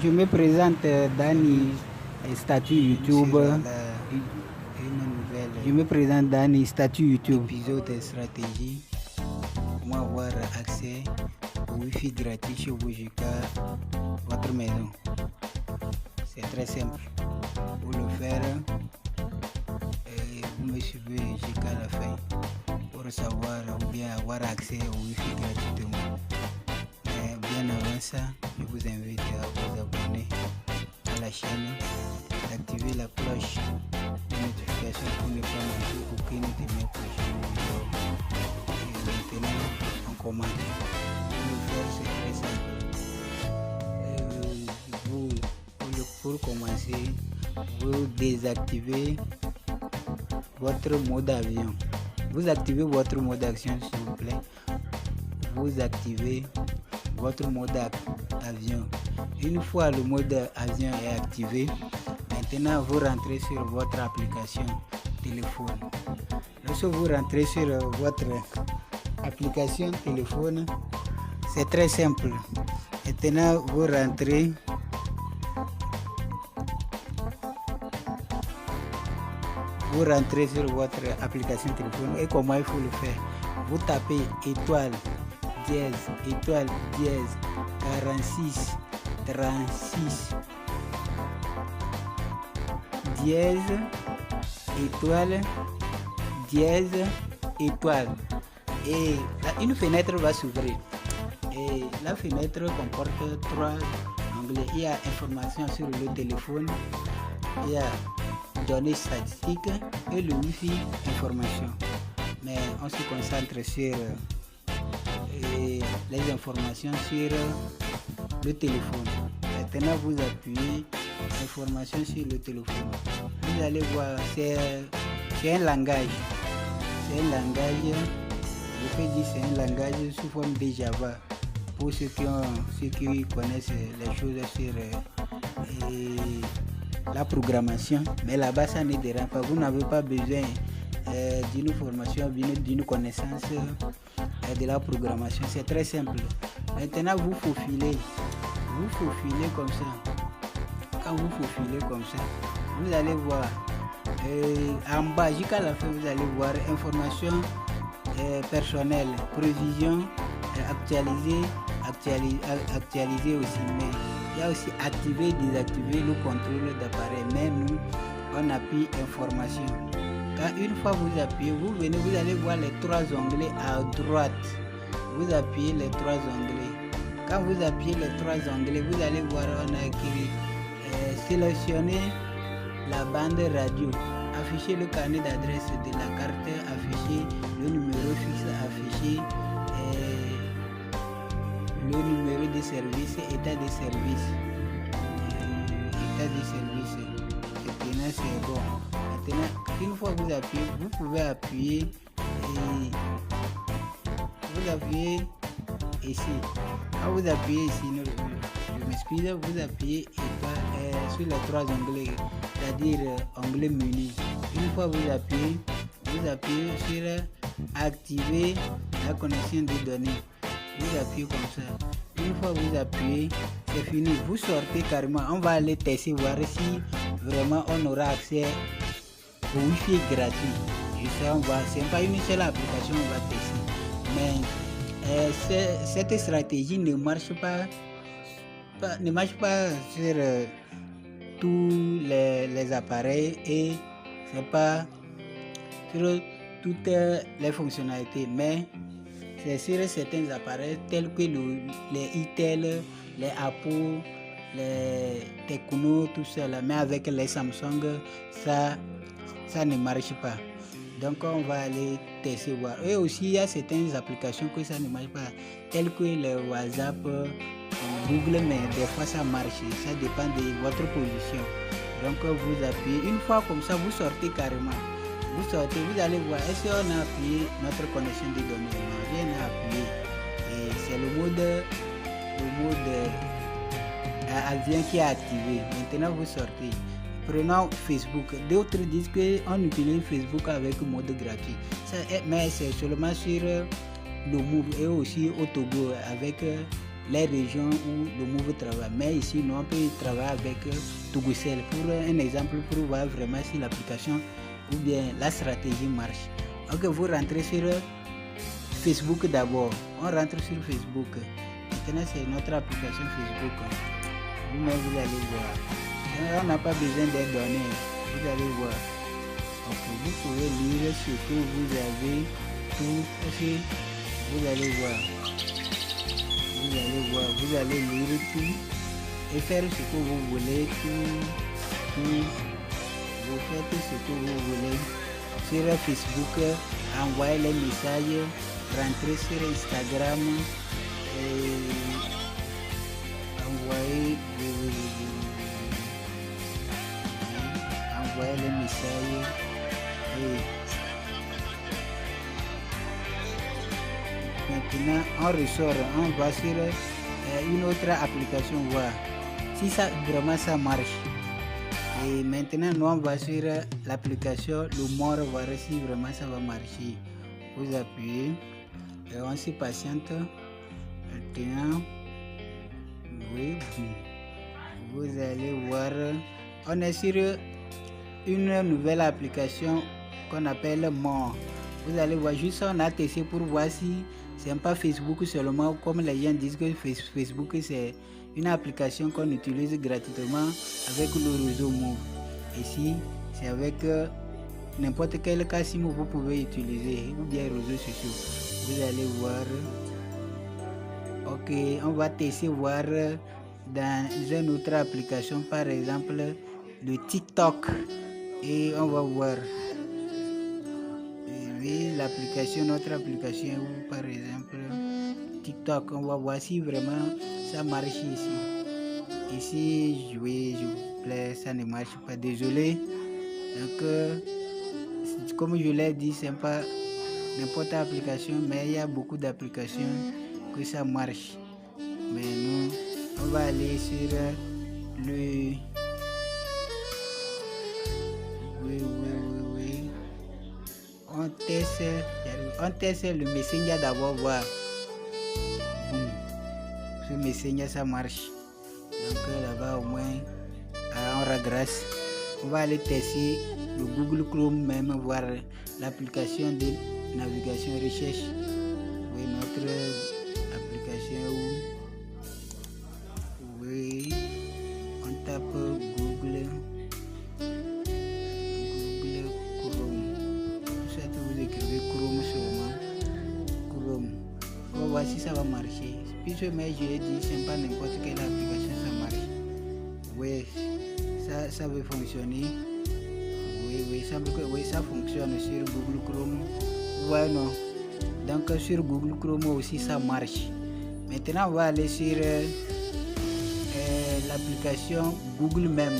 Je me présente Dani, statut YouTube. Je me présente Dani, statut YouTube. Épisode de stratégie. Comment avoir accès au Wi-Fi gratuit chez vous jusqu'à votre maison. C'est très simple. Pour le faire, vous me suivez jusqu'à la fin pour savoir ou bien avoir accès au Wi-Fi gratuitement. Mais bien avant ça, je vous invite à vous abonner à la chaîne, d'activer la cloche de notification pour ne pas manquer aucune de mes prochaines vidéos. Et maintenant, on commence. Pour le faire, c'est très simple. Pour commencer, vous désactivez votre mode avion. Vous activez votre mode action, s'il vous plaît. Vous activez votre mode avion. Une fois le mode avion est activé, maintenant vous rentrez sur votre application téléphone. Lorsque vous rentrez sur votre application téléphone, c'est très simple. Maintenant vous rentrez sur votre application téléphone. Et comment il faut le faire? Vous tapez étoile dièse 46 36 dièse étoile et là, une fenêtre va s'ouvrir et la fenêtre comporte 3 onglets. Il y a information sur le téléphone, il y a données statistiques et le Wi-Fi information, mais on se concentre sur les informations sur le téléphone. Maintenant vous appuyez information sur le téléphone. Vous allez voir, c'est un langage. Je peux dire c'est un langage sous forme de Java pour ceux qui connaissent les choses sur la programmation. Mais là-bas ça ne dérange pas. Vous n'avez pas besoin d'une formation, d'une connaissance de la programmation. C'est très simple. Maintenant vous faufilez comme ça. Quand vous faufilez comme ça, vous allez voir en bas jusqu'à la fin, vous allez voir information personnelle, prévision, actualiser aussi. Mais il y a aussi activer, désactiver le contrôle d'appareil. Mais nous, on appuie information. Quand une fois vous appuyez, vous allez voir les 3 onglets à droite. Vous appuyez les 3 onglets. Quand vous appuyez les 3 onglets, vous allez voir, on a écrit sélectionner la bande radio, afficher le carnet d'adresse de la carte, afficher le numéro fixe, afficher le numéro de service, état de service. Maintenant c'est bon. Maintenant, une fois que vous appuyez, vous pouvez appuyer ici. Quand vous appuyez ici, je m'excuse, vous appuyez sur les 3 onglets, c'est-à-dire onglet menu. Une fois vous appuyez sur activer la connexion des données. Vous appuyez comme ça. Une fois vous appuyez, c'est fini. Vous sortez carrément. On va aller tester, voir si vraiment on aura accès au Wi-Fi gratuit. Et ça, c'est pas une seule application, on va tester. Mais cette stratégie ne marche pas sur tous les appareils et c'est pas sur toutes les fonctionnalités, mais c'est sur certains appareils tels que les Itel, les Apple, les Tecno, tout ça là. Mais avec les Samsung, ça ne marche pas. Donc on va aller tester, voir. Et aussi il y a certaines applications que ça ne marche pas, telles que le WhatsApp, Google, mais des fois ça marche, ça dépend de votre position. Donc vous appuyez, une fois comme ça vous sortez carrément. Vous sortez, vous allez voir, est-ce qu'on a appuyé notre connexion des données? Non, rien n'a appuyé. Et c'est le mode avion qui est activé. Maintenant vous sortez. Prenons Facebook. D'autres disent qu'on utilise Facebook avec mode gratuit. Mais c'est seulement sur le Move et aussi au Togo avec les régions où le Move travaille. Mais ici, nous, on peut travailler avec Tougoucel pour un exemple, pour voir vraiment si l'application ou bien la stratégie marche. Donc, vous rentrez sur Facebook d'abord. On rentre sur Facebook. Maintenant, c'est notre application Facebook. Vous-même, vous allez voir. On n'a pas besoin des données. Vous allez voir. Donc, vous pouvez lire ce que vous avez tout. Vous allez voir. Vous allez lire tout et faire ce que vous voulez. Tout. Vous faites ce que vous voulez. Sur Facebook, envoyez les messages, rentrez sur Instagram et envoyez les messages. Maintenant, on ressort, on va sur une autre application, voir si ça vraiment ça marche. Et maintenant, nous on va sur l'application Le Mort, voir si vraiment ça va marcher. Vous appuyez et on se patiente. Maintenant, oui, vous allez voir, on est sur une nouvelle application qu'on appelle Mort. Vous allez voir, juste on a testé pour voir si c'est pas Facebook seulement, comme les gens disent que Facebook c'est une application qu'on utilise gratuitement avec le réseau Move. Ici, c'est avec n'importe quel cas SIM vous pouvez utiliser, ou bien réseaux sociaux. Vous allez voir. Ok, on va tester voir dans une autre application, par exemple le TikTok. Et on va voir. L'application, notre application, par exemple TikTok, on va voir si vraiment ça marche ici. Ici, s'il vous plaît, ça ne marche pas, désolé. Donc, comme je l'ai dit, c'est pas n'importe quelle application, mais il y a beaucoup d'applications que ça marche. Mais nous, on va aller sur le... On teste le Messenger d'abord, voir. Ce Messenger ça marche. Donc là-bas au moins on regresse. On va aller tester le Google Chrome, même voir l'application de navigation recherche. Oui, notre application où oui, on tape Google. Chrome seulement. Chrome. On va voir si ça va marcher. Puis je ai dit, c'est pas n'importe quelle application, ça marche. Oui, ça veut fonctionner. Oui, ça fonctionne sur Google Chrome. Ouais, non. Donc sur Google Chrome aussi ça marche. Maintenant on va aller sur l'application Google même.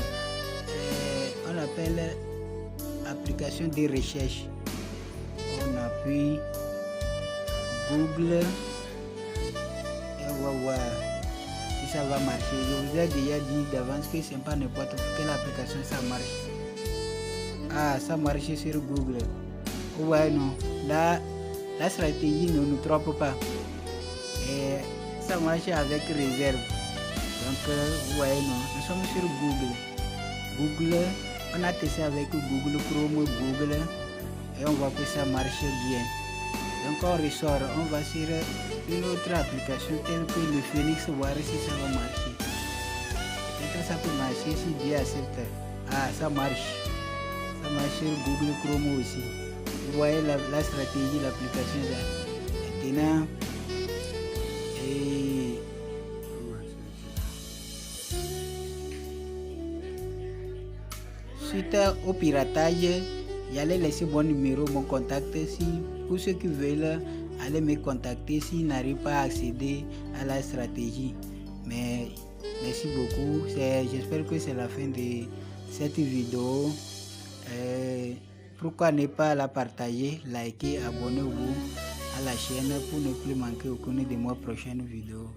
On appelle application de recherche. On appuie Google et on va voir si ça va marcher. Je vous ai déjà dit d'avance que c'est pas n'importe quelle application ça marche. Ah, ça marche sur Google. Ouais, non. Là, la stratégie ne nous trompe pas. Et ça marche avec réserve. Donc, ouais, non. Nous sommes sur Google. Google, on a testé avec Google Chrome, Google. Et on voit que ça marche bien. Donc on ressort, on va sur une autre application telle que le Phoenix, voir si ça va marcher. Peut-être ça peut marcher si Dieu accepte. Ah, ça marche. Ça marche sur Google Chrome aussi. Vous voyez la stratégie, l'application là. Maintenant, suite au piratage, j'allais laisser mon numéro, mon contact. Si pour ceux qui veulent aller me contacter s'ils n'arrivent pas à accéder à la stratégie. Mais merci beaucoup. J'espère que c'est la fin de cette vidéo. Pourquoi ne pas la partager, liker, abonnez-vous à la chaîne pour ne plus manquer aucune de mes prochaines vidéos.